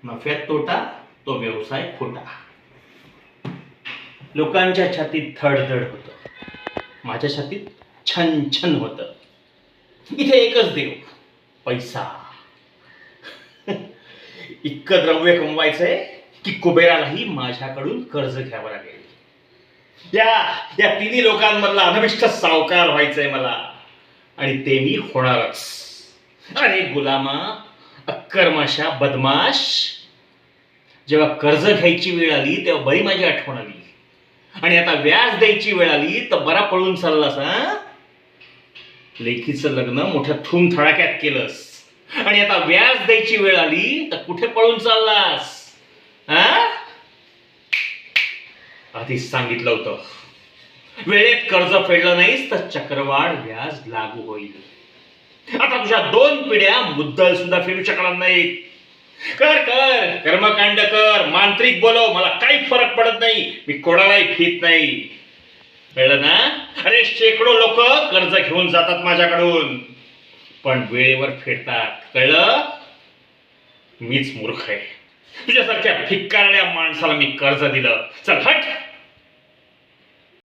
नफ्यात तोटा, तो व्यवसाय खोटा. लोकांच्या छातीत धडधड होतं, माझ्या छातीत छन छन होतं. इथे एकच देव, पैसा. इतकं द्रव्य कमवायचंय की कुबेरालाही माझ्याकडून कर्ज घ्यावं लागेल. या तिन्ही लोकांमधला अनभिष्ट सावकार व्हायचंय मला, आणि ते मी होणारच. अरे गुलामा, अक्करमाशा, बदमाश, जेव्हा कर्ज घ्यायची वेळ आली तेव्हा बरी माझी आठवण आली, आणि आता व्याज द्यायची वेळ आली तर बरा पळून चाललास. लेखीचं लग्न मोठ्या धूमधडाक्यात केलंस, आणि आता व्याज द्यायची वेळ आली तर कुठे पळून चाललास? आधीच सांगितलं होतं, वेळेत कर्ज फेडलं नाहीस तर चक्रवाढ व्याज लागू होईल. आता तुझ्या 2 पिढ्या मुद्दल सुद्धा फेडू शकणार नाहीत. कर कर कर्मकांड कर, मांत्रिक बोलव, मला काही फरक पडत नाही. मी कोणालाही भीत नाही, कळलं ना? अरे शेकडो लोक कर्ज घेऊन जातात माझ्याकडून, पण वेळेवर फेडतात. कळलं? मीच मूर्ख आहे. तुझ्यासारख्या भिकारड्या माणसाला मी कर्ज दिलं. चल हट.